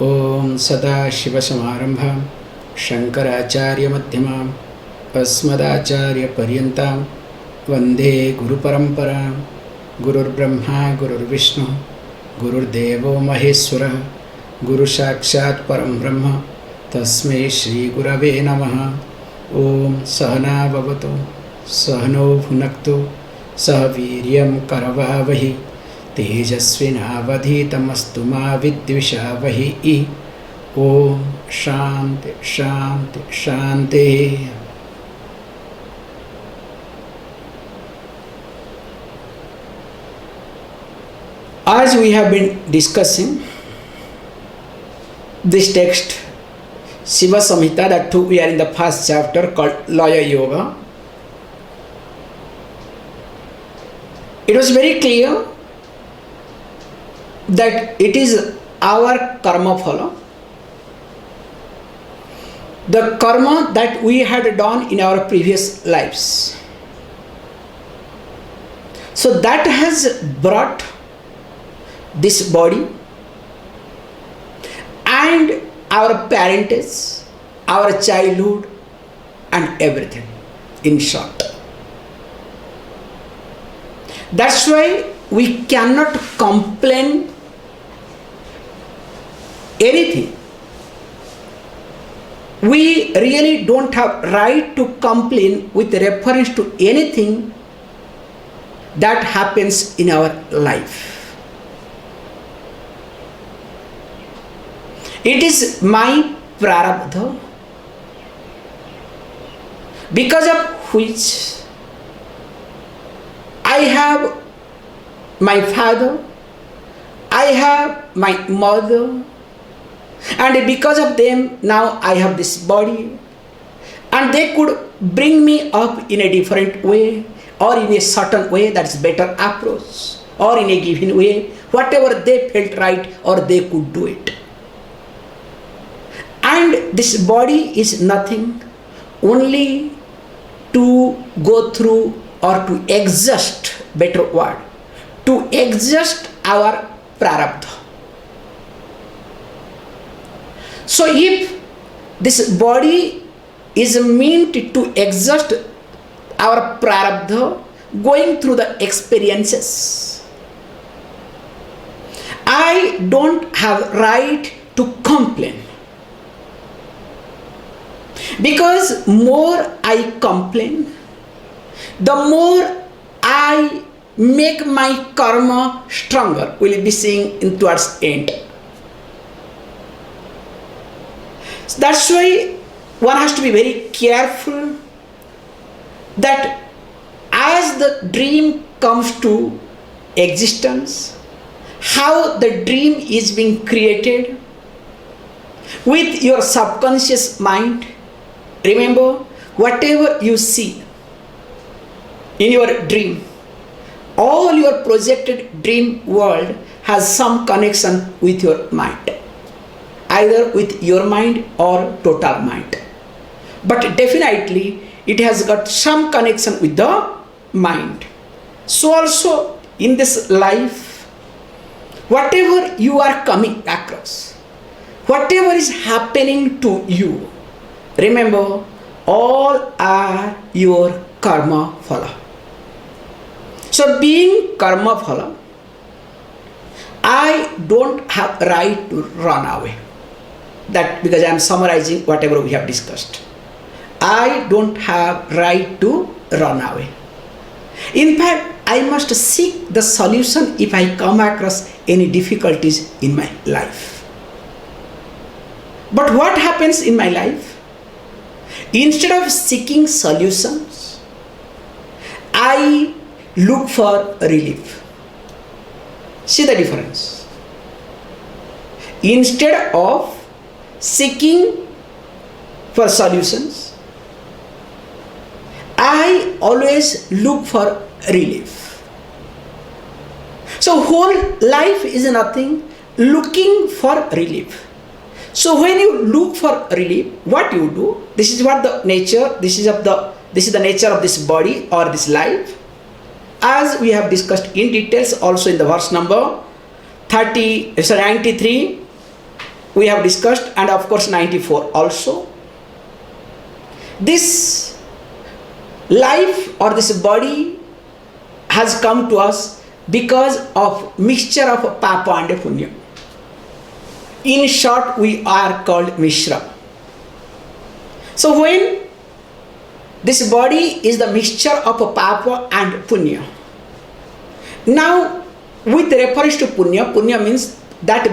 ओम सदाशिवसमारंभां शंकराचार्यमध्यमाम् अस्मदाचार्यपर्यन्तां वन्दे गुरुपरम्परां। गुरुर्ब्रह्मा गुरुर्विष्णुः गुरुर्देवो महेश्वरः गुरुसाक्षात् परं ब्रह्म तस्मै श्रीगुरवे नमः। ओम सहना भवतु सहनो भुनक्तु सह वीर्यं करवावहि तेजस्विनावधीतमस्तु मा विद्विषावहि। ओम शांति शांति शांति। As we have been discussing this text, Shiva Samhita, that too we are in the first chapter called Laya Yoga. It was very clear that it is our karma phala, the karma that we had done in our previous lives. So that has brought this body and our parentage, our childhood and everything, in short. That's why we cannot complain anything. We really don't have right to complain with reference to anything that happens in our life. It is my prarabdha, because of which I have my father, I have my mother, and because of them now I have this body, and they could bring me up in a different way or in a certain way that's better approach, or in a given way, whatever they felt right or they could do it. And this body is nothing only to go through or to exhaust, better word, to exhaust our prarabdha. So if this body is meant to exhaust our prarabdha, going through the experiences, I don't have right to complain. Because more I complain, the more I make my karma stronger. We'll be seeing in towards end. So that's why one has to be very careful that as the dream comes to existence, how the dream is being created with your subconscious mind. Remember, whatever you see in your dream, all your projected dream world has some connection with your mind, either with your mind or total mind. But definitely it has got some connection with the mind. So also in this life, whatever you are coming across, whatever is happening to you, remember, all are your karma phala. So being karma phala, I don't have right to run away. That because I am summarizing whatever we have discussed. I don't have right to run away. In fact, I must seek the solution if I come across any difficulties in my life. But what happens in my life? Instead of seeking solutions, I look for relief. See the difference. Instead of seeking for solutions, I always look for relief. So whole life is nothing looking for relief. So when you look for relief, what you do, this is what the nature, this is the nature of this body or this life. As we have discussed in details also in the verse number 93, we have discussed, and of course 94 also. This life or this body has come to us because of mixture of papa and punya. In short, we are called Mishra. So when this body is the mixture of papa and punya. Now, with reference to punya, punya means that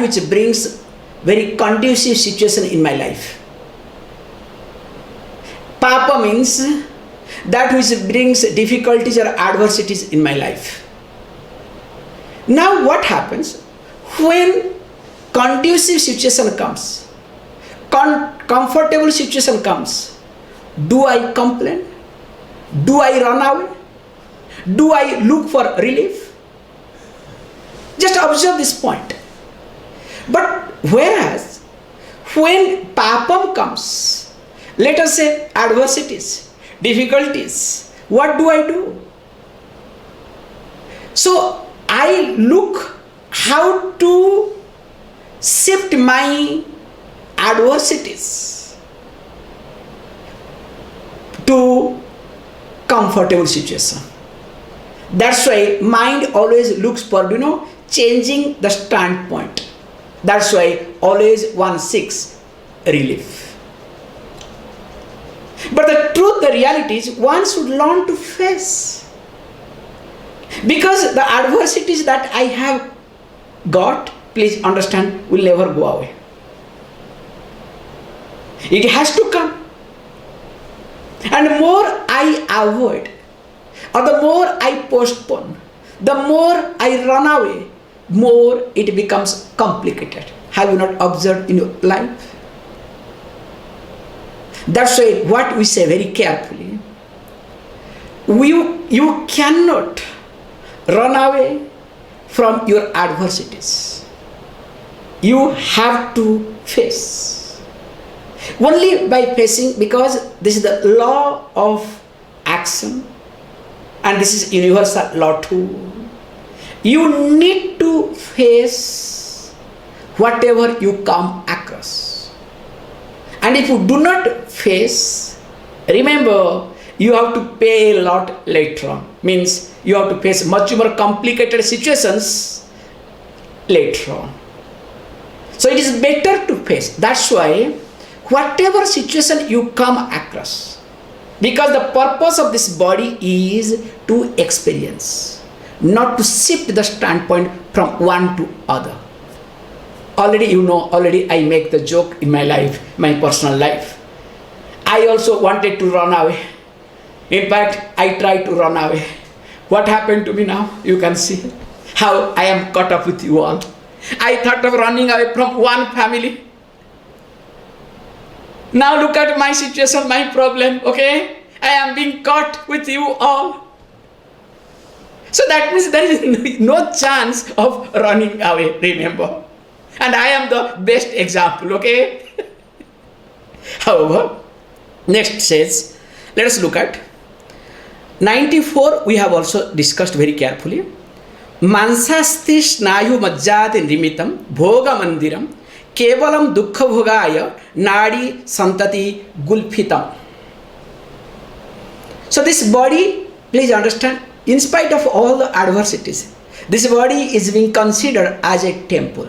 which brings very conducive situation in my life. Papa means that which brings difficulties or adversities in my life. Now what happens when conducive situation comes, comfortable situation comes? Do I complain? Do I run away? Do I look for relief? Just observe this point. But whereas when papam comes, let us say adversities, difficulties, what do? So I look how to shift my adversities to comfortable situation. That's why mind always looks for, changing the standpoint. That's why always one seeks relief. But the truth, the reality is one should learn to face. Because the adversities that I have got, please understand, will never go away. It has to come. And the more I avoid, or the more I postpone, the more I run away, more it becomes complicated. Have you not observed in your life? That's why what we say very carefully, you cannot run away from your adversities. You have to face. Only by facing, because this is the law of action, and this is universal law too. You need to face whatever you come across. And if you do not face, remember, you have to pay a lot later on. Means you have to face much more complicated situations later on. So it is better to face. That's why whatever situation you come across, because the purpose of this body is to experience, not to shift the standpoint from one to other. Already I make the joke in my life, my personal life. I also wanted to run away. In fact, I tried to run away. What happened to me now? You can see how I am caught up with you all. I thought of running away from one family. Now look at my situation, my problem, okay? I am being caught with you all. So that means there is no chance of running away, remember. And I am the best example, okay? However, next says, let us look at 94, we have also discussed very carefully. Mansasti snayu majjati nimitam bhoga mandiram kevalam dukkha bhogaya nadi santati gulfitam. So this body, please understand, in spite of all the adversities, this body is being considered as a temple.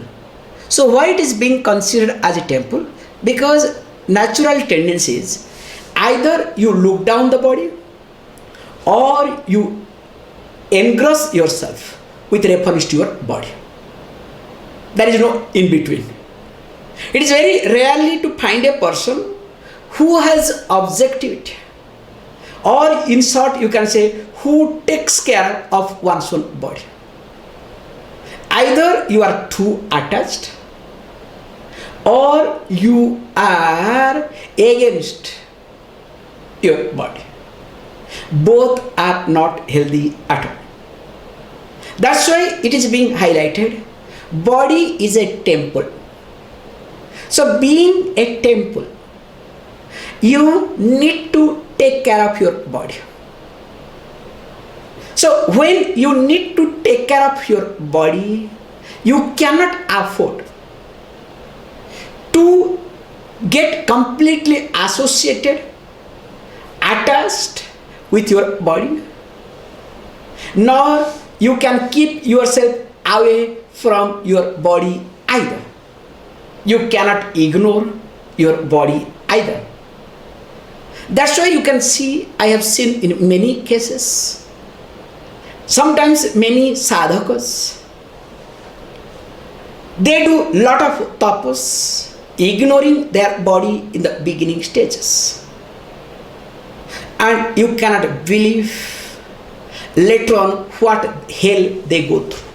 So why it is being considered as a temple? Because natural tendencies, either you look down the body or you engross yourself with reference to your body. There is no in between. It is very rarely to find a person who has objectivity, or in short you can say who takes care of one's own body. Either you are too attached or you are against your body. Both are not healthy at all. That's why it is being highlighted. Body is a temple. So being a temple, you need to take care of your body. So when you need to take care of your body, you cannot afford get completely associated, attached with your body, nor you can keep yourself away from your body either. You cannot ignore your body either. That's why you can see, I have seen in many cases, sometimes many sadhakas, they do lot of tapas, ignoring their body in the beginning stages. And you cannot believe later on what hell they go through.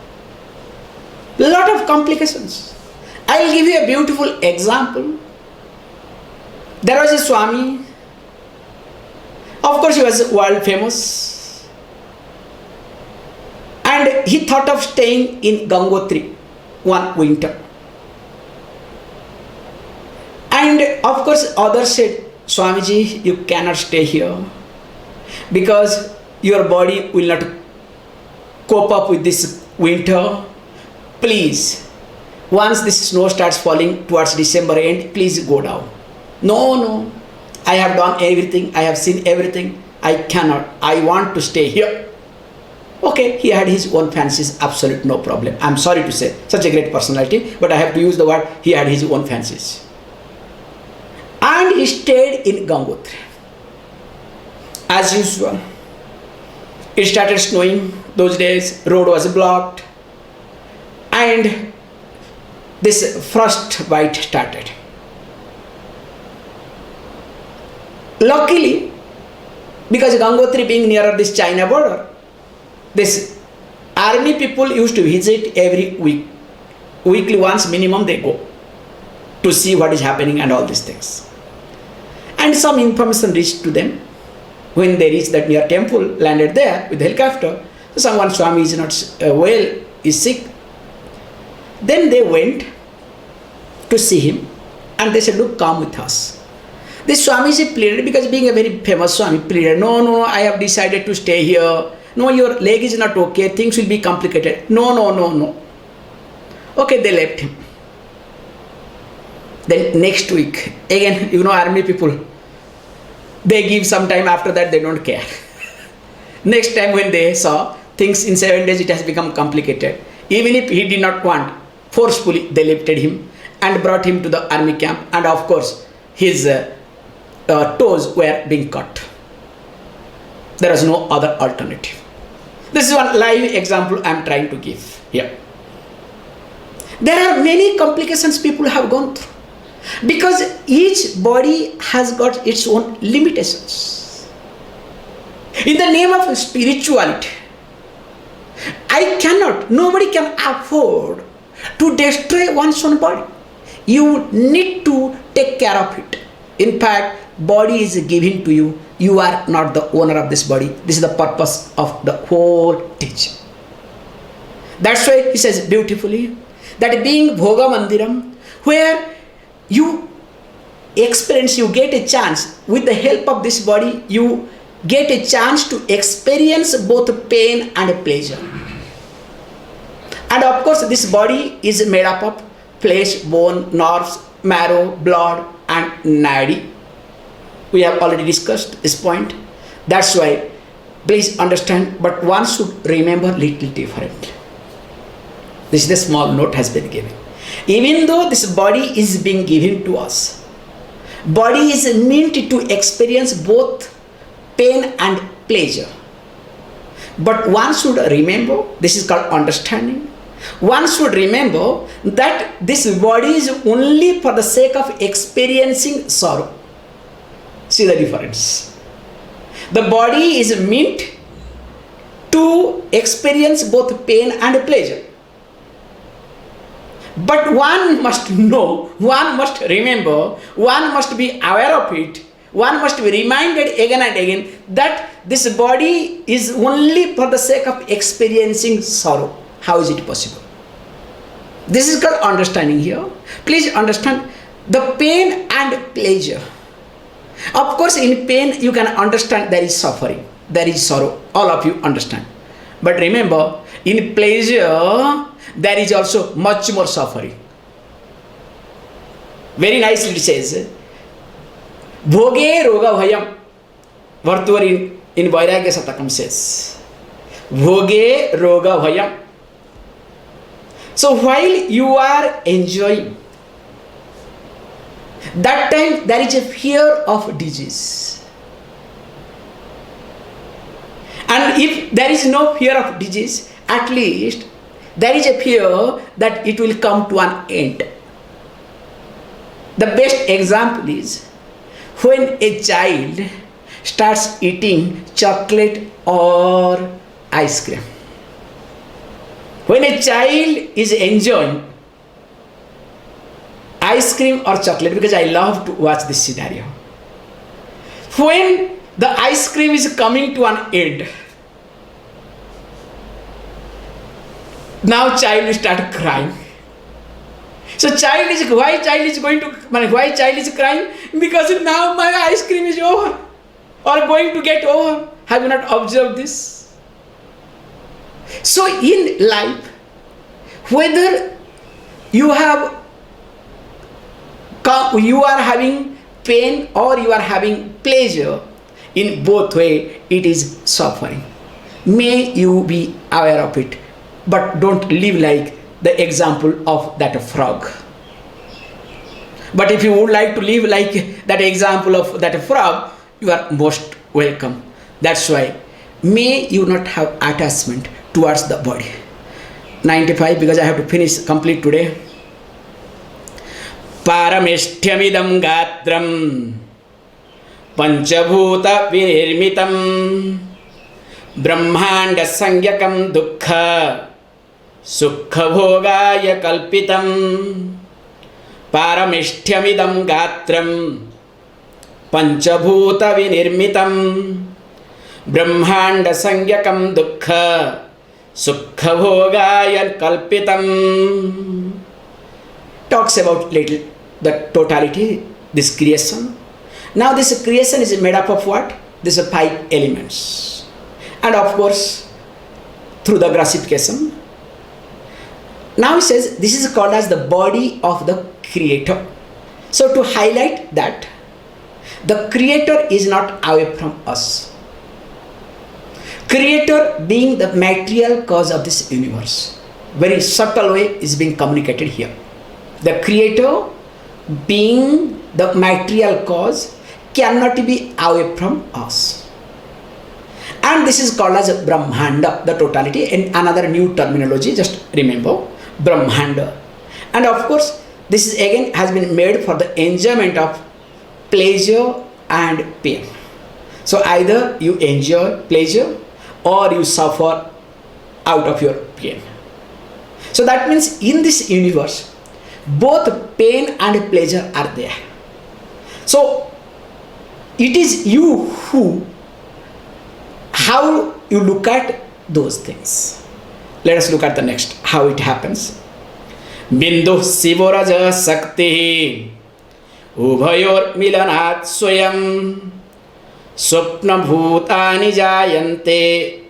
Lot of complications. I will give you a beautiful example. There was a Swami. Of course, he was world famous. And he thought of staying in Gangotri one winter. And of course, others said, Swamiji, you cannot stay here because your body will not cope up with this winter. Please, once this snow starts falling towards December end, please go down. No, I have done everything, I have seen everything, I cannot, I want to stay here. Okay, he had his own fancies, absolute no problem. I'm sorry to say, such a great personality, but I have to use the word, he had his own fancies. And he stayed in Gangotri. As usual, it started snowing those days, road was blocked, and this frostbite started. Luckily, because Gangotri being nearer this China border, this army people used to visit every week. Weekly once minimum they go to see what is happening and all these things. And some information reached to them. When they reached that near temple, landed there with helicopter, someone Swami is not well, is sick. Then they went to see him and they said, look, come with us. This Swamiji pleaded, because being a very famous Swami, pleaded, no, I have decided to stay here. No, your leg is not okay, things will be complicated. No. Okay, they left him. Then next week, again, army people, they give some time, after that they don't care. Next time when they saw things in 7 days, it has become complicated. Even if he did not want, forcefully they lifted him and brought him to the army camp, and of course his toes were being cut. There was no other alternative. This is one live example I am trying to give here. There are many complications people have gone through, because each body has got its own limitations. In the name of spirituality, nobody can afford to destroy one's own body. You need to take care of it. In fact, body is given to you. You are not the owner of this body. This is the purpose of the whole teaching. That's why he says beautifully that being Bhoga Mandiram, where you experience, you get a chance, with the help of this body, you get a chance to experience both pain and pleasure. And of course, this body is made up of flesh, bone, nerves, marrow, blood, and nadi. We have already discussed this point. That's why, please understand, but one should remember little differently. This is the small note has been given. Even though this body is being given to us, body is meant to experience both pain and pleasure. But one should remember, this is called understanding. One should remember that this body is only for the sake of experiencing sorrow. See the difference. The body is meant to experience both pain and pleasure. But one must know, one must remember, one must be aware of it, one must be reminded again and again that this body is only for the sake of experiencing sorrow. How is it possible? This is called understanding here. Please understand the pain and pleasure. Of course, in pain you can understand there is suffering, there is sorrow. All of you understand. But remember, in pleasure, there is also much more suffering. Very nicely it says, Bhoge roga bhayam. Vartvari in Vairagya Satakam says. Bhoge roga bhayam. So while you are enjoying, that time there is a fear of disease. And if there is no fear of disease, at least there is a fear that it will come to an end. The best example is when a child starts eating chocolate or ice cream. When a child is enjoying ice cream or chocolate, because I love to watch this scenario. When the ice cream is coming to an end, now child will start crying. So why child is crying? Because now my ice cream is over or going to get over. Have you not observed this? So in life, whether you are having pain or you are having pleasure, in both way it is suffering. May you be aware of it, but don't live like the example of that frog. But if you would like to live like that example of that frog, you are most welcome. That's why may you not have attachment towards the body. 95, because I have to finish complete today. Parameshthyamidam gatram panchabhuta vinirmitam brahmanda sangyakam dukkha sukha bhogaya kalpitam. Parameshthyamidam gatram panchabhuta vinirmitam brahmanda sangyakam dukkha sukha bhogaya kalpitam. Talks about little the totality, this creation. Now this creation is made up of what? These are 5 elements. And of course, through the classification. Now he says this is called as the body of the creator. So to highlight that, the creator is not away from us. Creator being the material cause of this universe. Very subtle way is being communicated here. The creator being the material cause cannot be away from us. And this is called as Brahmanda, the totality. And another new terminology, just remember, Brahmanda. And of course, this is again has been made for the enjoyment of pleasure and pain. So either you enjoy pleasure or you suffer out of your pain. So that means in this universe, both pain and pleasure are there. So it is you who, how you look at those things. Let us look at the next, how it happens. Bindu Sivoraja Sakti Ubhayor Milanat Swayam Swapna Bhutani Jayante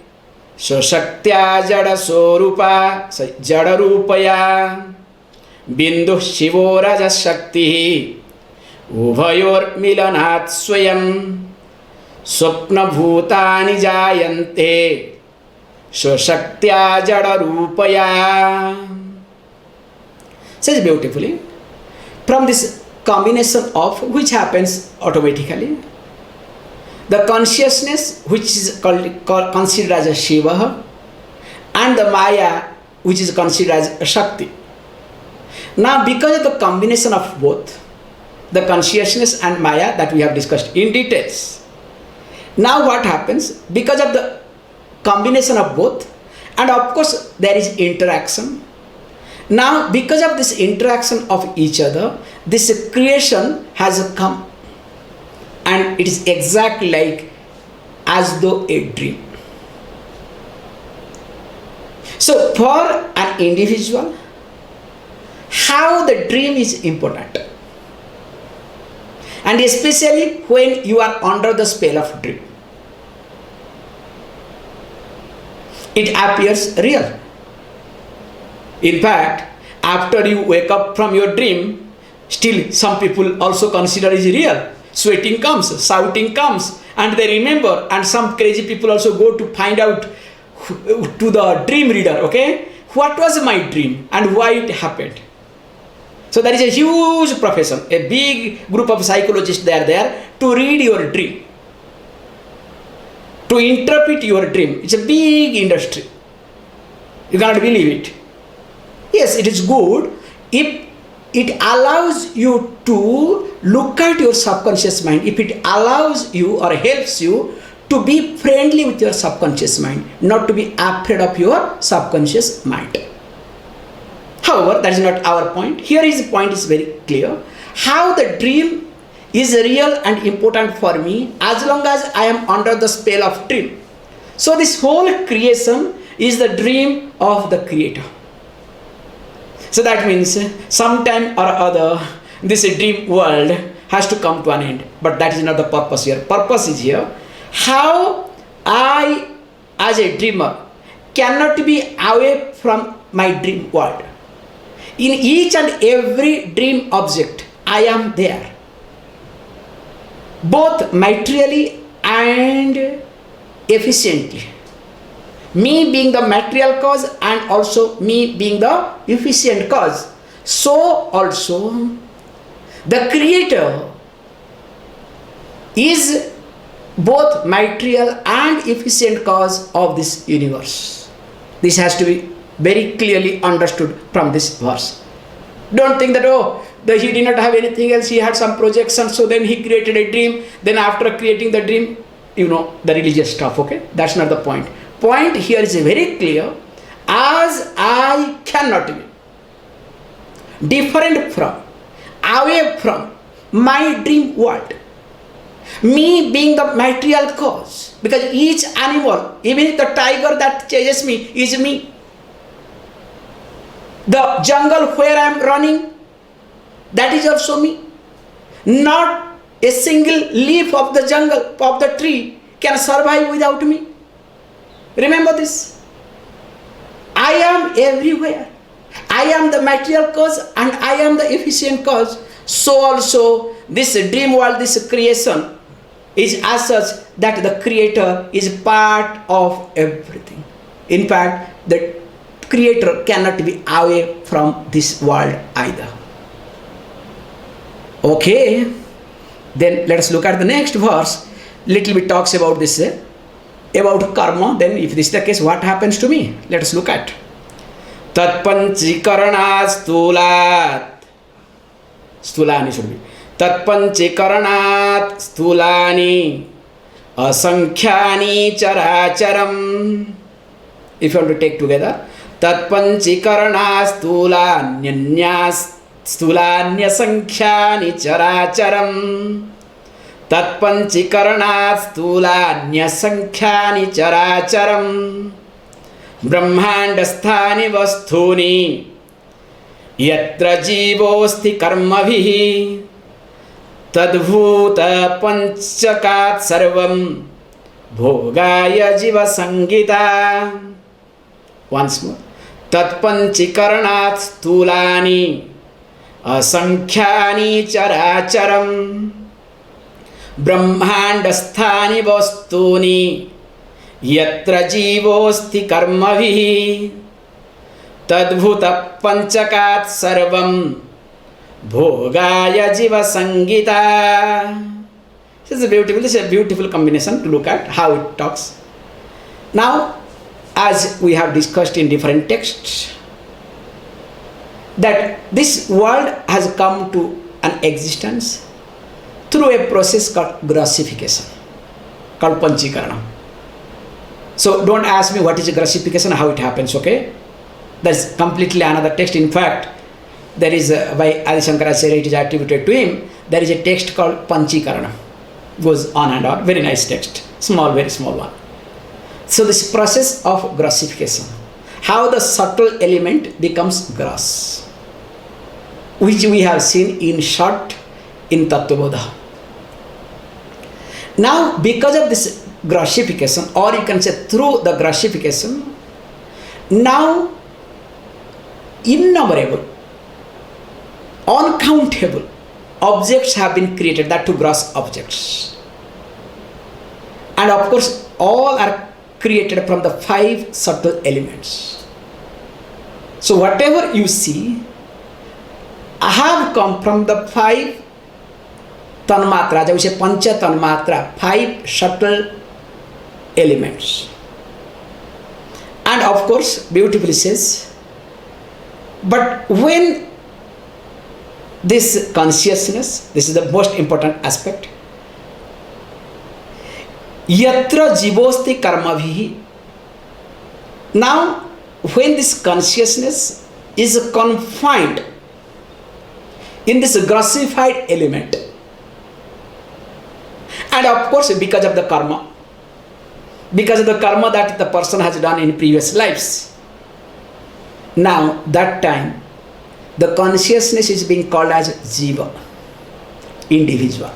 Shosaktya Jada Sorupa Jada Rupaya Bindu Shivoraja Shakti Ubhayor Milanat Swayam Swapna Bhutani Jayante Shosaktya Jada Rupaya. Says beautifully, from this combination of which happens automatically, the consciousness which is considered as a Shiva and the Maya which is considered as a Shakti. Now because of the combination of both, the consciousness and Maya that we have discussed in details, now what happens? Because of the combination of both, and of course there is interaction. Now because of this interaction of each other, this creation has come, and it is exactly like as though a dream. So for an individual, how the dream is important, and especially when you are under the spell of dream, it appears real. In fact, after you wake up from your dream, still some people also consider it real. Sweating comes, shouting comes, and they remember. And some crazy people also go to find out to the dream reader, okay, what was my dream and why it happened. So there is a huge profession, a big group of psychologists, they are there to read your dream, to interpret your dream. It's a big industry. You cannot believe it. Yes, it is good if it allows you to look at your subconscious mind, if it allows you or helps you to be friendly with your subconscious mind, not to be afraid of your subconscious mind. However, that is not our point. Here is the point is very clear. How the dream is real and important for me as long as I am under the spell of dream. So this whole creation is the dream of the Creator. So that means sometime or other this dream world has to come to an end. But that is not the purpose here. Purpose is here how I as a dreamer cannot be away from my dream world. In each and every dream object I am there, both materially and efficiently. Me being the material cause and also me being the efficient cause. So also the Creator is both material and efficient cause of this universe. This has to be very clearly understood from this verse. Don't think that, he did not have anything else, he had some projection, so then he created a dream, then after creating the dream, the religious stuff, okay? That's not the point. Point here is very clear. As I cannot be different from, away from my dream world, me being the material cause, because each animal, even the tiger that chases me is me. The jungle where I am running, that is also me. Not a single leaf of the jungle, of the tree can survive without me. Remember this. I am everywhere. I am the material cause and I am the efficient cause. So also this dream world, this creation is as such that the Creator is part of everything. In fact, the Creator cannot be away from this world either. Okay, then let us look at the next verse. Little bit talks about this, about karma. Then if this is the case, what happens to me? Let us look at. Tatpanchikarana stulani should be. Tatpanchikaranat stulani asankhyaani characharam. If you want to take together, Tatpanchikarana stulanya sankhyaani characharam. Tatpanchikarana stulanya sankhyaani characharam. Brahmandasthani vasthuni yatra jivosti karmavihi tadbhuta panchakat sarvam bhogaya jiva sangita. Once more. Tatpanchikaranat stulani asankhyaani characharam. Brahmandasthani vastuni yatra jivosti karmavihi tadbhuta panchakat sarvam bhogaya jiva sangita. This is a beautiful combination to look at how it talks. Now, as we have discussed in different texts, that this world has come to an existence through a process called grossification, called panchikarana. So don't ask me what is grossification, how it happens, okay? That's completely another text. In fact, there is by Adi Shankaracharya, it is attributed to him. There is a text called Panchikarana. Goes on and on. Very nice text. Small, very small one. So this process of grossification, how the subtle element becomes gross, which we have seen in short in Tattvabodha. Now, because of this grossification, or you can say through the grossification, now innumerable, uncountable objects have been created, that too gross objects. And of course, all are created from the 5 subtle elements. So whatever you see, I have come from the 5 tanmatra, which is pancha tanmatra, 5 subtle elements. And of course, beautifully says, but when this consciousness, this is the most important aspect, yatra jivosti karmabhihi. Now, when this consciousness is confined in this grossified element, and of course because of the karma that the person has done in previous lives, now that time the consciousness is being called as jiva, individual.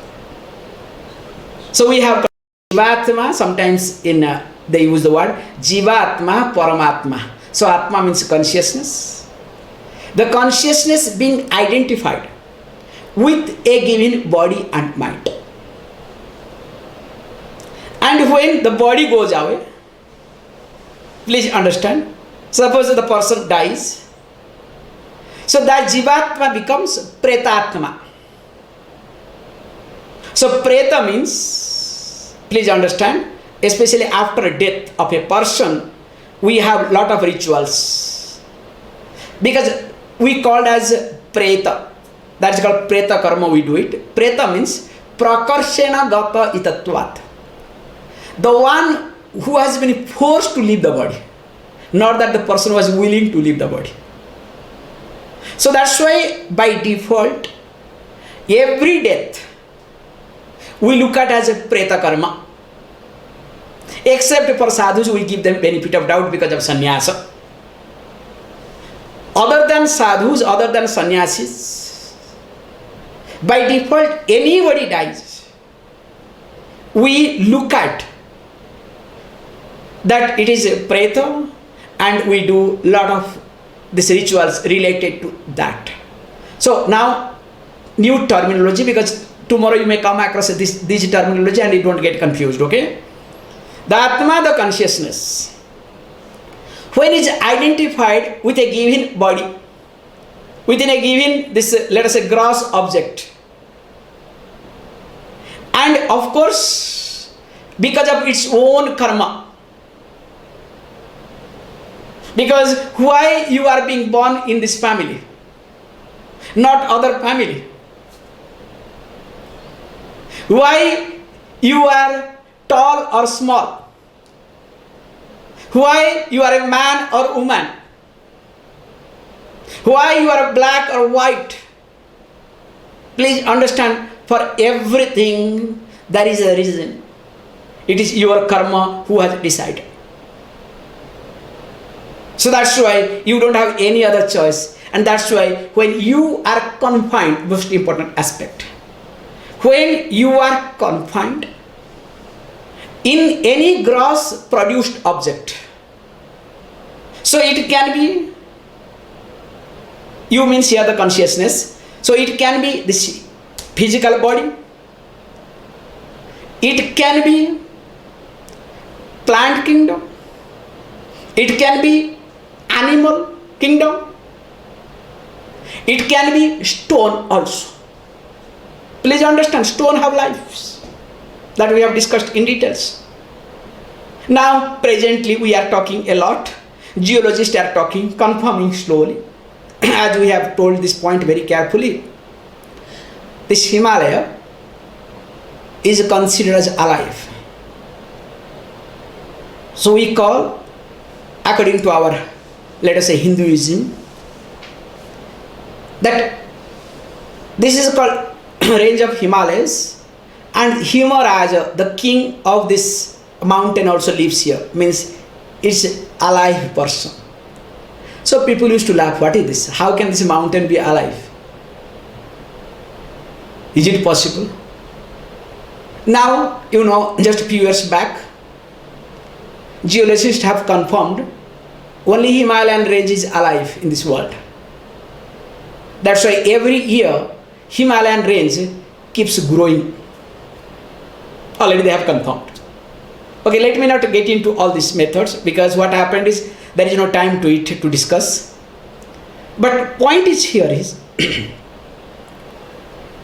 So we have jivatma, sometimes in they use the word jivatma, paramatma. So atma means consciousness. The consciousness being identified with a given body and mind. And when the body goes away, please understand, suppose the person dies, so that jivatma becomes pretatma. So preta means, please understand, especially after death of a person, we have lot of rituals. Because we called as preta, that is called preta karma, we do it. Preta means prakarshena gata itatvat. The one who has been forced to leave the body, not that the person was willing to leave the body. So that's why by default, every death we look at as a preta karma. Except for sadhus, we give them benefit of doubt because of sannyasa. Other than sadhus, other than sannyasis, by default, anybody dies, we look at that it is a preta, and we do lot of these rituals related to that. So now, new terminology, because tomorrow you may come across this terminology and you don't get confused, okay? The Atma, the consciousness, when it is identified with a given body, within a given, this, let us say, gross object, and of course, because of its own karma, because why you are being born in this family, not other family? Why you are tall or small? Why you are a man or woman? Why you are black or white? Please understand, for everything there is a reason. It is your karma who has decided. So that's why you don't have any other choice. And that's why when you are confined, most important aspect, when you are confined in any gross produced object, so it can be, you means here the consciousness, so it can be this physical body, it can be plant kingdom, it can be animal kingdom, it can be stone also. Please understand, stone have lives that we have discussed in details. Now presently we are talking a lot, geologists are talking, confirming slowly, as we have told this point very carefully. This Himalaya is considered as alive. So we call, according to our, let us say, Hinduism, that this is called range of Himalayas, and Himaraja, the king of this mountain, also lives here, means it's alive person. So people used to laugh, what is this? How can this mountain be alive? Is it possible? Now, you know, just a few years back, geologists have confirmed only Himalayan range is alive in this world. That's why every year Himalayan range keeps growing. Already they have confirmed. Okay, let me not get into all these methods, because what happened is there is no time to it to discuss. But point is here is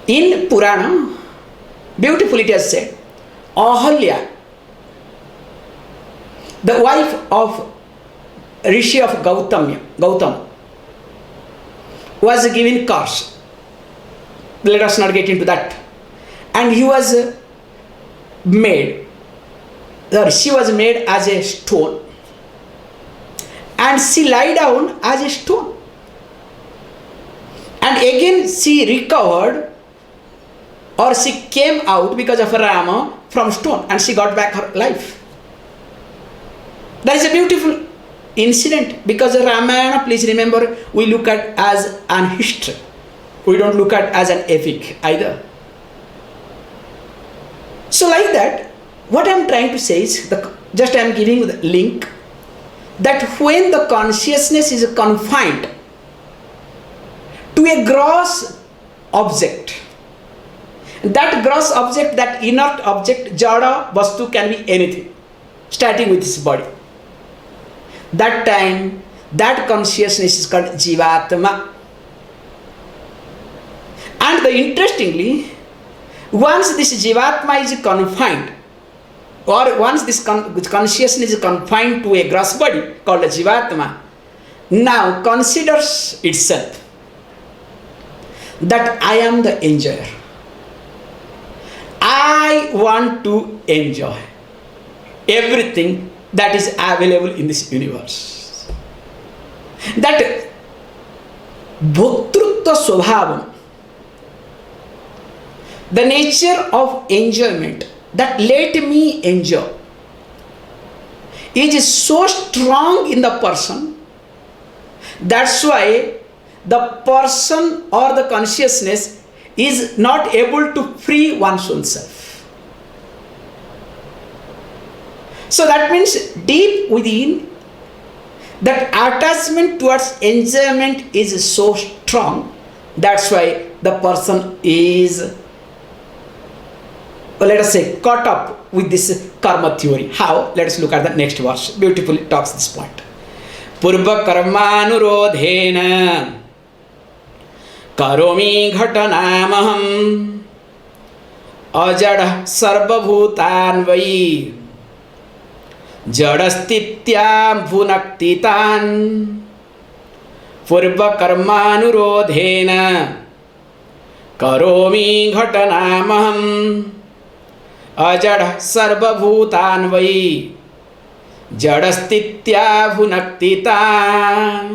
in Purana, beautifully it has said, Ahalya, the wife of Rishi of Gautam, was given curse. Let us not get into that. And he was made, she was made as a stone, and she lie down as a stone. And again she recovered, or she came out because of Rama from stone, and she got back her life. That is a beautiful incident, because Ramayana, please remember, we look at as an history. We don't look at as an epic either. So like that, what I am trying to say is, just I am giving the link, that when the consciousness is confined to a gross object, that gross object, that inert object, jada, vastu, can be anything, starting with this body. That time, that consciousness is called Jivatma. And interestingly, once this Jivatma is confined, or once this consciousness is confined to a gross body called a Jivatma, now considers itself that I am the enjoyer. I want to enjoy everything that is available in this universe. That bhoktrutva swabhavam, the nature of enjoyment, that let me enjoy, is so strong in the person. That's why the person or the consciousness is not able to free one's own self. So that means deep within, that attachment towards enjoyment is so strong. That's why the person is, let us say, caught up with this karma theory. How? Let us look at the next verse. Beautifully talks this point. Purva karmanurodhena karomi ghatanamaham ajada sarvabhutan vai jadastityam bhunaktitan. Purva karmanurodhena karomi ghatanamaham ajada sarvabhutan vai jadastitya bhunaktitan.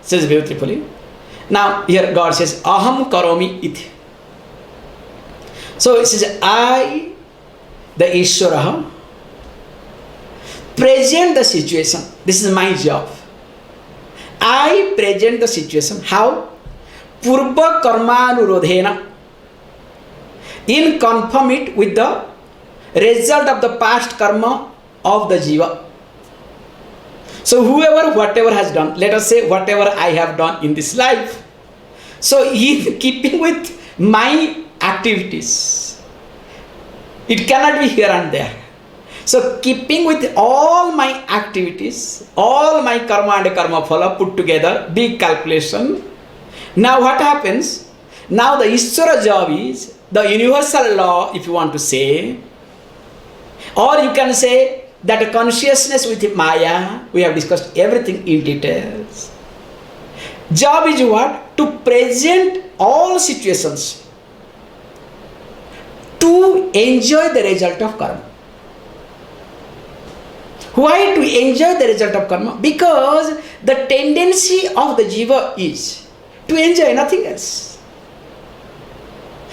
Says beautifully. Now here God says aham karomi iti. So it says I, the Ishvara, present the situation. This is my job. I present the situation. How? Purva karmanurodhena, in confirm it with the result of the past karma of the jiva. So whoever, whatever has done, let us say whatever I have done in this life, so in keeping with my activities, it cannot be here and there. So keeping with all my activities, all my karma and karma phala put together, big calculation. Now what happens? Now the Ishvara job is the universal law, if you want to say, or you can say that consciousness with Maya, we have discussed everything in details. Job is what? To present all situations to enjoy the result of karma. Why to enjoy the result of karma? Because the tendency of the jiva is to enjoy nothing else.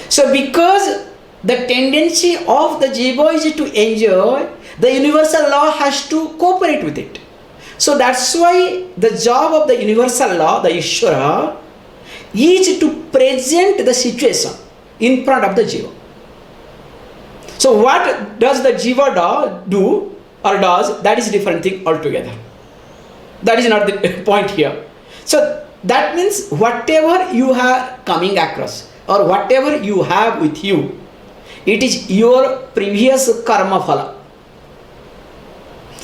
So because the tendency of the jiva is to enjoy, the universal law has to cooperate with it. So that's why the job of the universal law, the Ishvara, is to present the situation in front of the jiva. So what does the jiva do or does, that is a different thing altogether. That is not the point here. So that means whatever you are coming across, or whatever you have with you, it is your previous karma phala.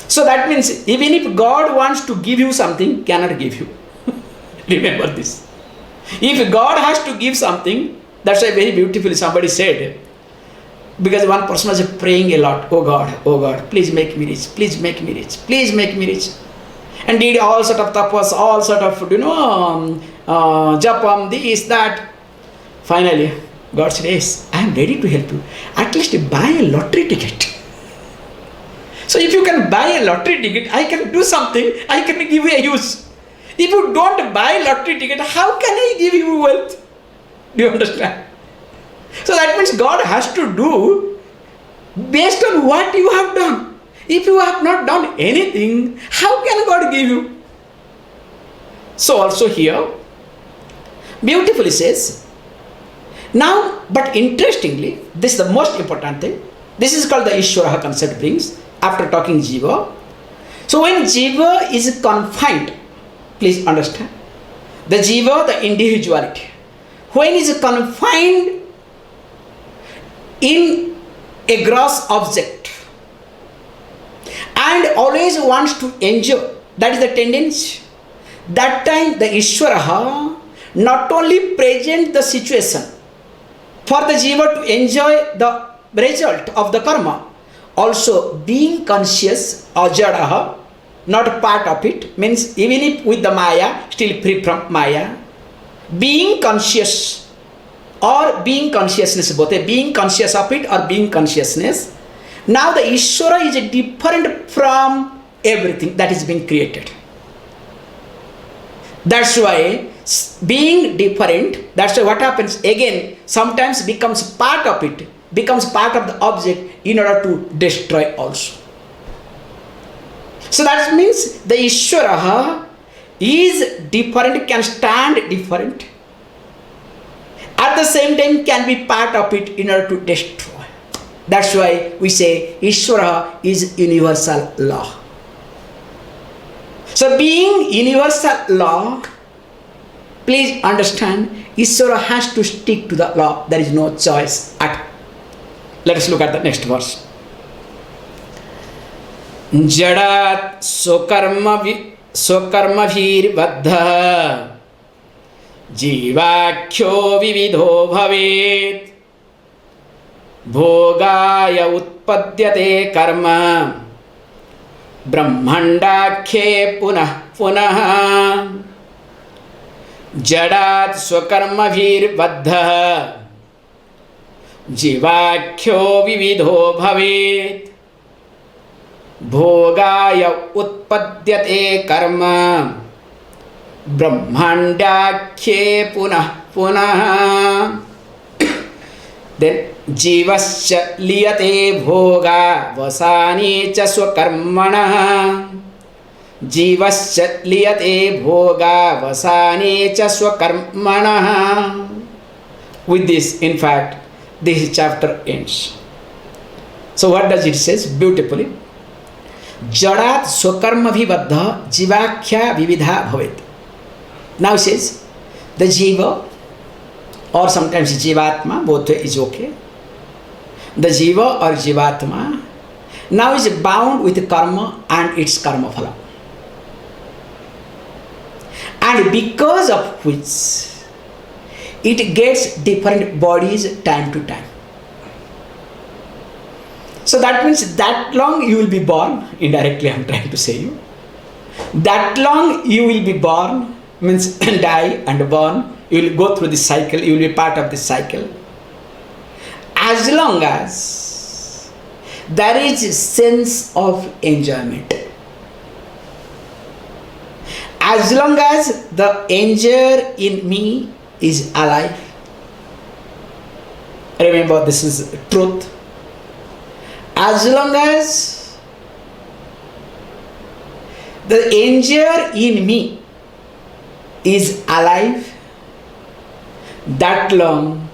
So that means even if God wants to give you something, cannot give you. Remember this. If God has to give something, that's why very beautifully somebody said, because one person was praying a lot, oh God, please make me rich, please make me rich, please make me rich. And did all sort of tapas, all sort of, japam, this, that. Finally, God said, yes, I am ready to help you. At least buy a lottery ticket. So if you can buy a lottery ticket, I can do something, I can give you a use. If you don't buy a lottery ticket, how can I give you wealth? Do you understand? So that means God has to do based on what you have done. If you have not done anything, how can God give you? So also here, beautifully says, now, but interestingly, this is the most important thing. This is called the Ishwara concept brings after talking Jiva. So when Jiva is confined, please understand, the Jiva, the individuality, when it is confined in a gross object and always wants to enjoy, that is the tendency. That time the Ishwara not only present the situation for the Jiva to enjoy the result of the karma, also being conscious, ajadaha, not part of it, means even if with the Maya, still free from Maya, being conscious or being consciousness, both a being conscious of it or being consciousness. Now the Ishvara is different from everything that is being created. That's why being different, that's why what happens again, sometimes becomes part of it, becomes part of the object in order to destroy also. So that means the Ishvara is different, can stand different. At the same time can be part of it in order to destroy. That's why we say Ishvara is universal law. So being universal law, please understand, Ishvara has to stick to the law. There is no choice at all. Let us look at the next verse. Jadat sokarma vir baddha जीवाख्यो विविधो भवेत् भोगाय उत्पद्यते कर्म ब्रह्मांडाख्ये पुनः पुनः जडात् स्वकर्मभिर्बद्धः जीवाख्यो विविधो भवेत् भोगाय उत्पद्यते कर्म ब्रह्मांडाख्ये पुनः पुनः. Then जीवस्य लियते भोगा वसानि च स्वकर्मणः जीवस्य लियते भोगा वसानि च स्वकर्मणः. With this, in fact, this chapter ends. So what does it says beautifully? जड़ात स्वकर्मभिबद्ध जीवाख्या विविधा भवेत्. Now it says the jiva or sometimes jivatma, both is okay. The jiva or jivatma now is bound with karma and its karma phala. And because of which it gets different bodies time to time. So that means that long you will be born, indirectly I am trying to say you. That long you will be born, means die and born, you will go through this cycle, you will be part of this cycle. As long as there is a sense of enjoyment, as long as the enjoyer in me is alive, remember this is truth, as long as the enjoyer in me is alive, that long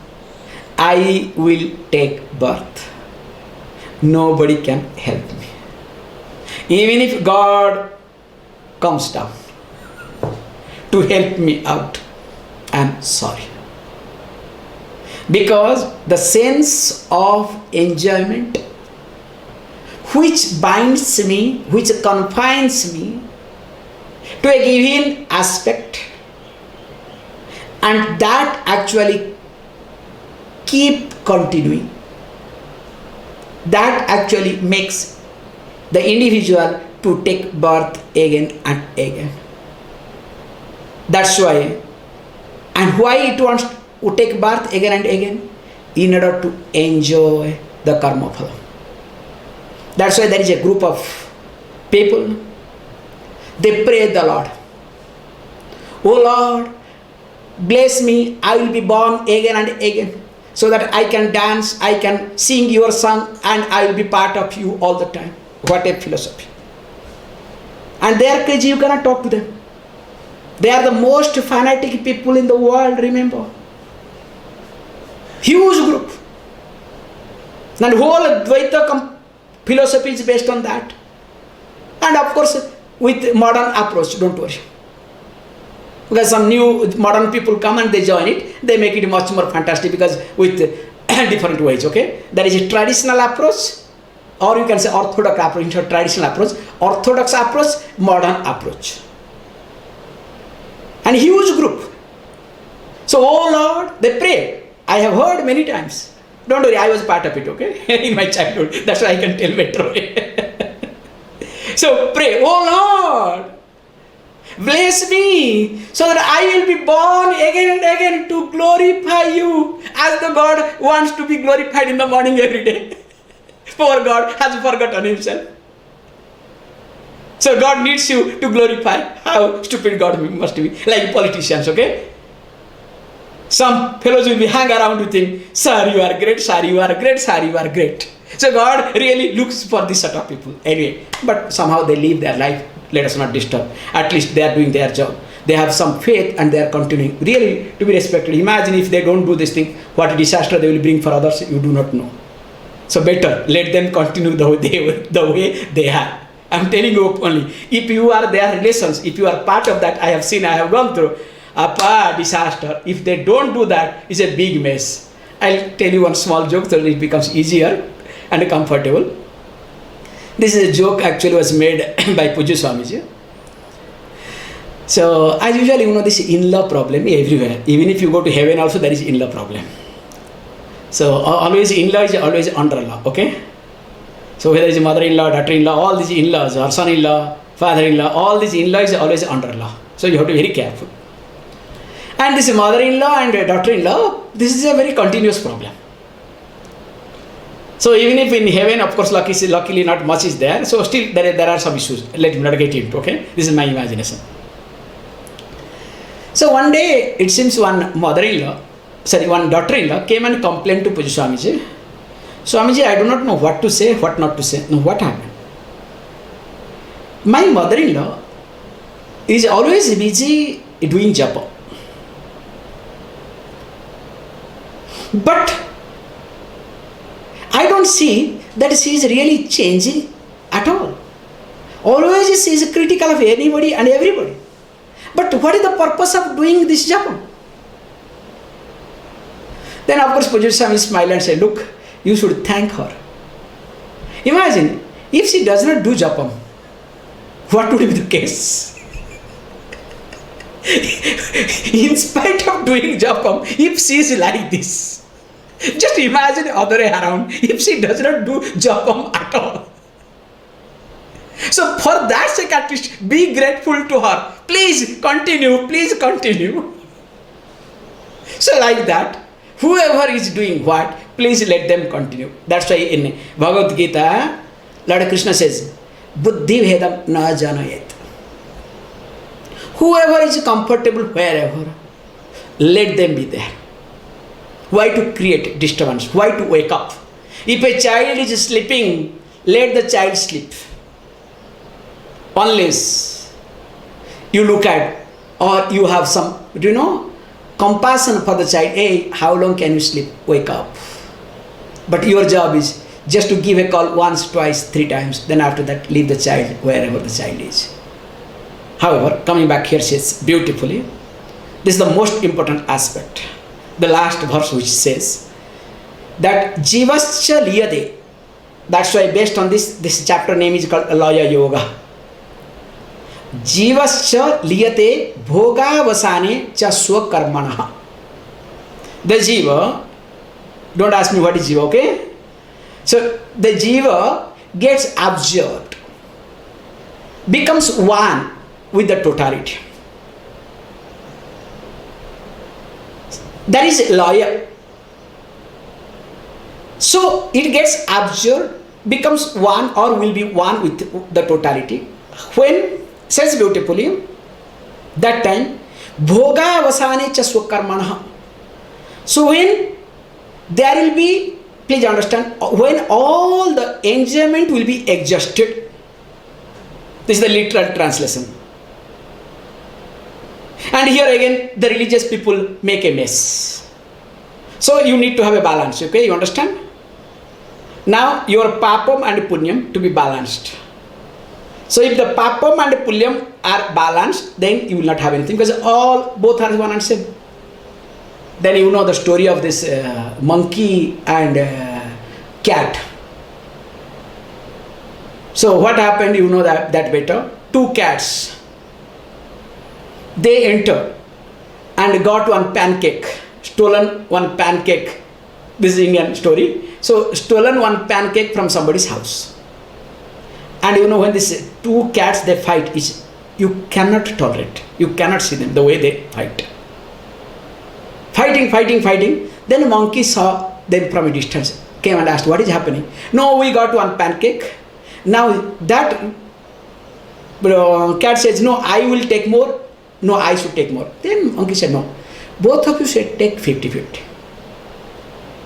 I will take birth. Nobody can help me. Even if God comes down to help me out, I am sorry. Because the sense of enjoyment which binds me, which confines me to a given aspect, and that actually keep continuing, that actually makes the individual to take birth again and again. That's why, and why it wants to take birth again and again? In order to enjoy the karma phala. That's why there is a group of people, they pray the Lord. Oh Lord, bless me, I will be born again and again, so that I can dance, I can sing your song, and I will be part of you all the time. What a philosophy. And they are crazy, you cannot talk to them. They are the most fanatic people in the world, remember. Huge group. And whole Advaita philosophy is based on that. And of course, with modern approach, don't worry. Because some new modern people come and they join it, they make it much more fantastic because with different ways, okay? There is a traditional approach, or you can say orthodox approach, traditional approach, orthodox approach, modern approach. And huge group. So, oh Lord, they pray. I have heard many times. Don't worry, I was part of it, okay? In my childhood. That's why I can tell better. So pray, oh Lord, bless me so that I will be born again and again to glorify you as the God wants to be glorified in the morning every day. Poor God has forgotten himself. So God needs you to glorify. How stupid God must be. Like politicians, okay? Some fellows will be hang around with him. Sir, you are great. Sir, you are great. Sir, you are great. So God really looks for this sort of people. Anyway, but somehow they live their life. Let us not disturb. At least they are doing their job. They have some faith and they are continuing. Really to be respected. Imagine if they don't do this thing, what a disaster they will bring for others, you do not know. So better, let them continue the way they have. I am telling you openly. If you are their relations, if you are part of that, I have seen, I have gone through. Disaster. If they don't do that, it's a big mess. I'll tell you one small joke so that it becomes easier and comfortable. This is a joke actually was made by Pujya Swamiji. So as usual, you know this in-law problem everywhere. Even if you go to heaven also there is in-law problem. So always in-law is always under-law, okay? So whether it's mother-in-law, daughter-in-law, all these in-laws, or son-in-law, father-in-law, all these in-law is always under-law. So you have to be very careful. And this mother-in-law and daughter-in-law, this is a very continuous problem. So even if in heaven, of course, luckily not much is there, so still there are some issues. Let me not get into, okay? This is my imagination. So one day, it seems one daughter-in-law came and complained to Pujya Swamiji. Swamiji, I do not know what to say, what not to say. No, what happened? My mother-in-law is always busy doing japa. But I don't see that she is really changing at all. Always she is critical of anybody and everybody. But what is the purpose of doing this japa? Then of course Pujya Swami smiled and said, look, you should thank her. Imagine, if she does not do japam, what would be the case? In spite of doing japam, if she is like this, just imagine the other way around, if she does not do japam at all. So for that sake, at least be grateful to her. Please continue, please continue. So like that, whoever is doing what, please let them continue. That's why in Bhagavad Gita, Lord Krishna says, Buddhi Vedam na janayet. Whoever is comfortable wherever, let them be there. Why to create disturbance? Why to wake up? If a child is sleeping, let the child sleep. Unless you look at, or you have some, compassion for the child. Hey, how long can you sleep? Wake up. But your job is just to give a call once, twice, 3 times. Then after that, leave the child wherever the child is. However, coming back here, she says beautifully, this is the most important aspect. the last verse which says that Jivascha Liyate. That's why based on this chapter name is called Laya Yoga. Jivascha Liyate Bhoga Vasane Cha Swakarmana. The Jiva, don't ask me what is Jiva, okay? So the Jiva gets absorbed, becomes one with the totality. That is Laya. So it gets absorbed, becomes one or will be one with the totality. When, says beautifully, that time, Bhoga Vasane Cha Swakarmana. So when there will be, please understand, when all the enjoyment will be exhausted, this is the literal translation. And here again, the religious people make a mess. So you need to have a balance, okay? You understand? Now your papam and punyam to be balanced. So if the papam and punyam are balanced, then you will not have anything, because both are one and same. Then you know the story of this monkey and cat. So what happened, you know that better. Two cats, they entered and got one pancake, stolen one pancake. This is Indian story. So stolen one pancake from somebody's house. And you know, when these two cats, they fight, you cannot tolerate. You cannot see them, the way they fight. Fighting. Then the monkey saw them from a distance, came and asked, what is happening? No, we got one pancake. Now that cat says, no, I will take more. No, I should take more. Then monkey said, no, both of you should take 50-50.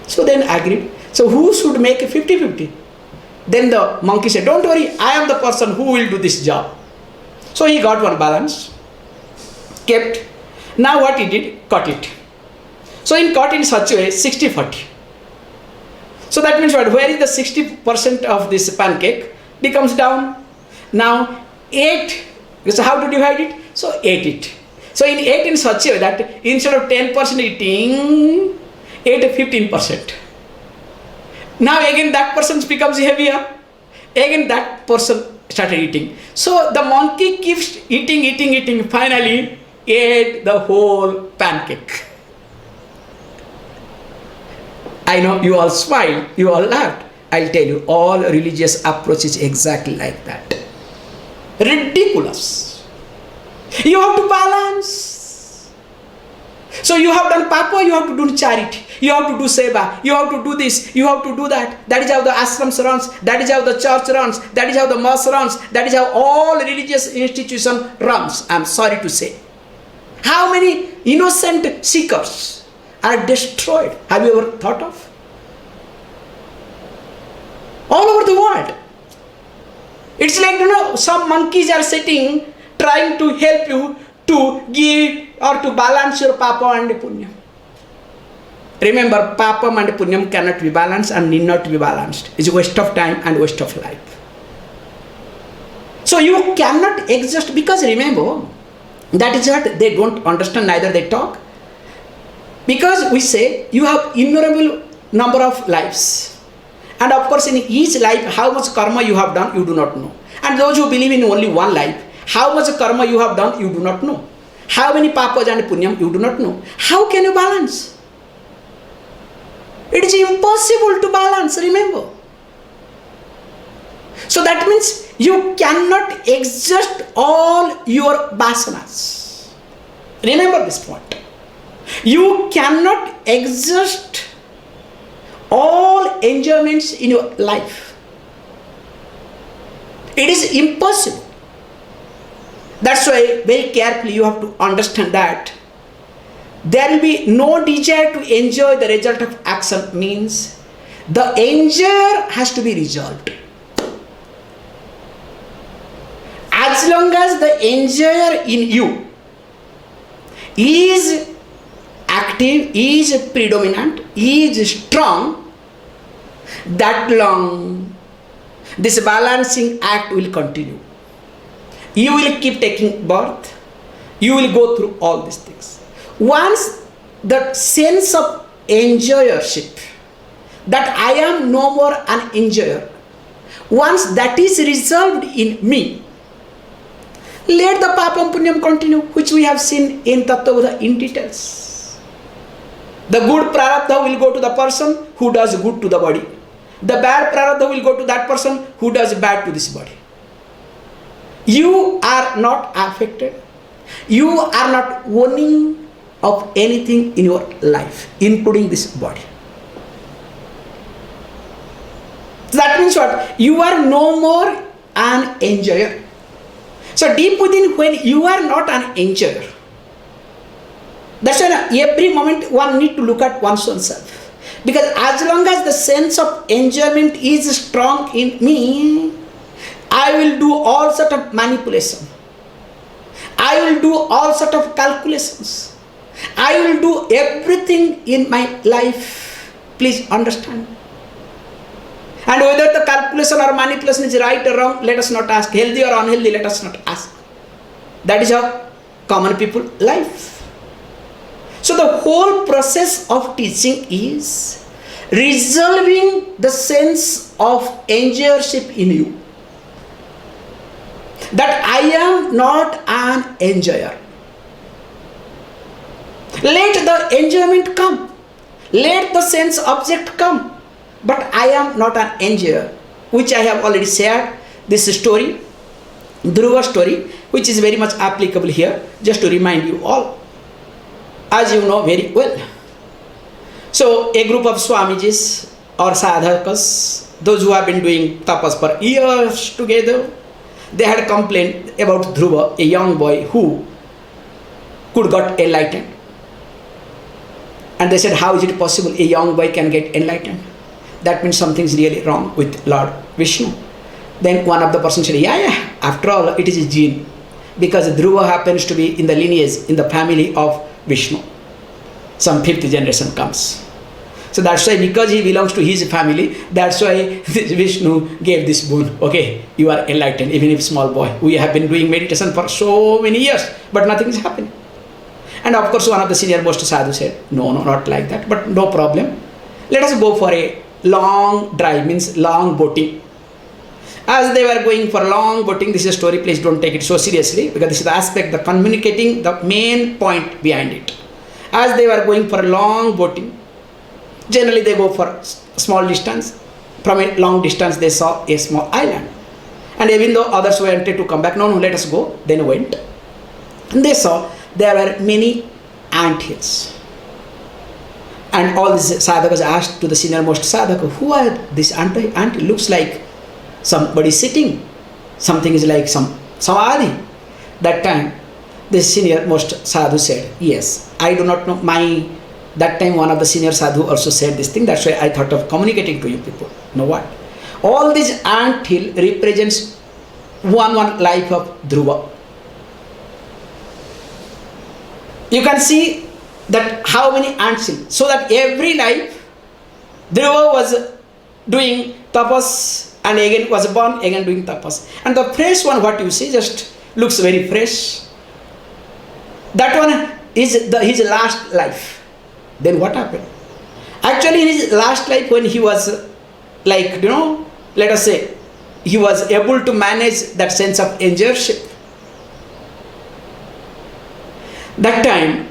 So then agreed. So who should make 50-50? Then the monkey said, don't worry, I am the person who will do this job. So he got one balance, kept. Now what he did, cut it. So he cut in such a way, 60-40. So that means what? Where is the 60% of this pancake? Becomes down. Now 8. So how to divide it? So 8 it. So in 8 in such a way that instead of 10% eating, 8 15%. Now again that person becomes heavier. Again that person started eating. So the monkey keeps eating. Finally ate the whole pancake. I know you all smiled, you all laughed. I'll tell you, all religious approach is exactly like that. Ridiculous. You have to balance. So you have done papa, you have to do charity. You have to do seva. You have to do this. You have to do that. That is how the ashrams runs. That is how the church runs. That is how the mosque runs. That is how all religious institution runs. I'm sorry to say. How many innocent seekers are destroyed? Have you ever thought of? All over the world. It's like, some monkeys are sitting trying to help you to give or to balance your papa and punya. Remember, papam and punyam cannot be balanced and need not be balanced. It's a waste of time and waste of life. So you cannot exist, because remember, that is what they don't understand, neither they talk. Because we say you have innumerable number of lives. And of course in each life, how much karma you have done, you do not know. And those who believe in only one life, how much karma you have done, you do not know. How many papas and punyam, you do not know. How can you balance? It is impossible to balance, remember. So that means you cannot exhaust all your vasanas. Remember this point. You cannot exhaust all enjoyments in your life. It is impossible. That's why very carefully you have to understand that there will be no desire to enjoy the result of action, means the enjoyer has to be resolved. As long as the enjoyer in you is active, is predominant, is strong, that long this balancing act will continue. You will keep taking birth, you will go through all these things. Once the sense of enjoyership, that I am no more an enjoyer, once that is resolved in me, let the papam punyam continue, which we have seen in Tattva in details. The good prarabdha will go to the person who does good to the body. The bad prarabdha will go to that person who does bad to this body. You are not affected. You are not owning of anything in your life, including this body. That means what? You are no more an enjoyer. So deep within, when you are not an enjoyer, that's why every moment one need to look at one's own self. Because as long as the sense of enjoyment is strong in me, I will do all sort of manipulation. I will do all sort of calculations. I will do everything in my life. Please understand. And whether the calculation or manipulation is right or wrong, let us not ask. Healthy or unhealthy, let us not ask. That is how common people live. So the whole process of teaching is resolving the sense of enjoyership in you. That I am not an enjoyer. Let the enjoyment come. Let the sense object come. But I am not an enjoyer, which I have already shared this story, Dhruva story, which is very much applicable here, just to remind you all, as you know very well. So a group of Swamijis or Sadhakas, those who have been doing tapas for years together, they had complained about Dhruva, a young boy who could got enlightened. And they said, how is it possible a young boy can get enlightened? That means something is really wrong with Lord Vishnu. Then one of the persons said, yeah, after all, it is a gene. Because Dhruva happens to be in the lineage, in the family of Vishnu. Some 5th generation comes. So that's why, because he belongs to his family, that's why Vishnu gave this boon. Okay, you are enlightened, even if small boy. We have been doing meditation for so many years, but nothing is happening. And of course, one of the senior most sadhu said, no, not like that, but no problem. Let us go for a long drive, means long boating. As they were going for long boating, this is a story, please don't take it so seriously, because this is the aspect, the communicating, the main point behind it. As they were going for a long boating, generally they go for small distance. From a long distance they saw a small island. And even though others wanted to come back, no, let us go, then went. And they saw there were many ant hills. And all these sadhakas asked to the senior most sadhaka, who are this ant? It looks like somebody sitting. Something is like some samadhi. That time, the senior most sadhu said, yes, I do not know. That time one of the senior sadhu also said this thing. That's why I thought of communicating to you people. Know what? All this ant hill represents one life of Dhruva. You can see that how many ants hill. So that every life, Dhruva was doing tapas and again was born, again doing tapas. And the fresh one, what you see, just looks very fresh. That one is his last life. Then what happened? Actually, in his last life, when he was like, let us say, he was able to manage that sense of enjoyership. That time,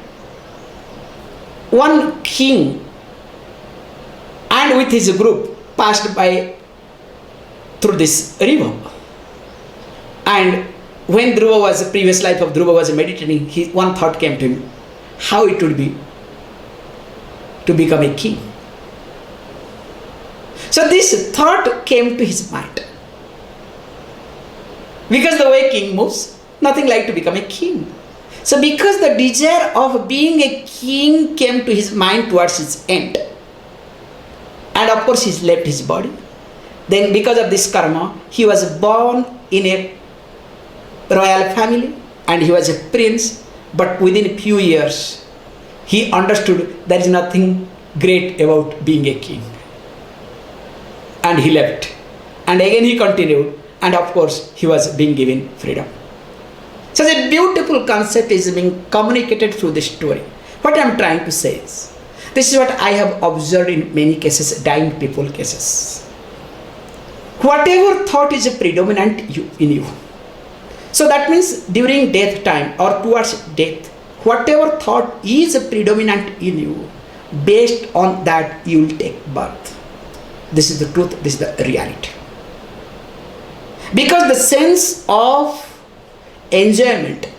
one king and with his group passed by through this river. And when Dhruva was, the previous life of Dhruva was meditating, one thought came to him, how it would be to become a king. So this thought came to his mind. Because the way king moves, nothing like to become a king. So because the desire of being a king came to his mind towards his end, and of course he left his body, then because of this karma, he was born in a royal family and he was a prince, but within a few years, he understood there is nothing great about being a king. And he left. And again he continued, and of course he was being given freedom. Such a beautiful concept is being communicated through this story. What I am trying to say is, this is what I have observed in many cases, dying people cases. Whatever thought is predominant in you. So that means during death time or towards death, whatever thought is predominant in you, based on that you will take birth. This is the truth, this is the reality. Because the sense of enjoyment,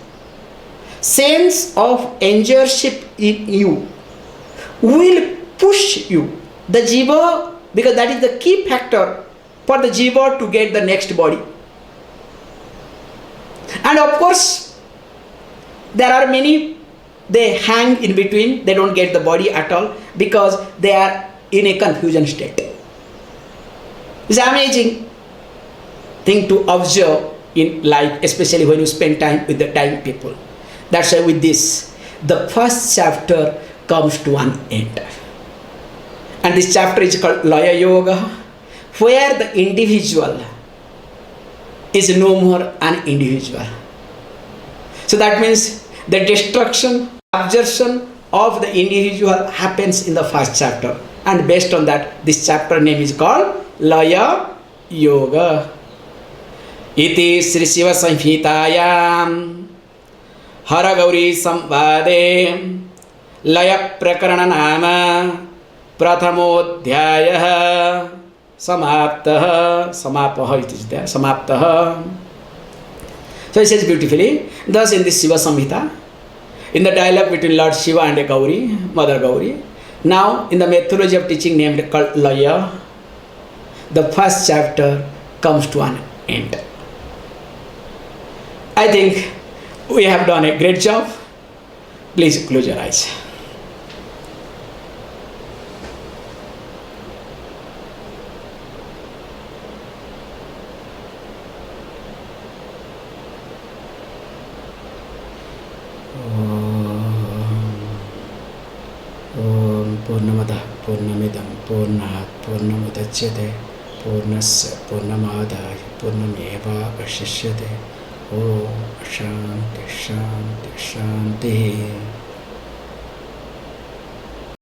sense of enjoyership in you will push you, the jiva, because that is the key factor for the jiva to get the next body. And of course, there are many, they hang in between, they don't get the body at all because they are in a confusion state. It's amazing thing to observe in life, especially when you spend time with the dying people. That's why with this, the first chapter comes to an end. And this chapter is called Laya Yoga, where the individual is no more an individual. So that means the destruction, absorption of the individual happens in the first chapter. And based on that, this chapter name is called Laya Yoga. Iti Sri Shiva Samhitayam Hara Gauri Samvade Laya Prakarana Nama Prathamodhyaya Samaptaha. Samapaha it is there. Samaptaha. So it says beautifully, thus in this Shiva Samhita, in the dialogue between Lord Shiva and Gauri, Mother Gauri, now in the methodology of teaching named called Laya, the first chapter comes to an end. I think we have done a great job. Please close your eyes. Purnamadah Purnamidam Purnat Purnamudachyate Purnasya Purnamadaya Purnameva Vashishyate. Om Shanti Shanti Shanti.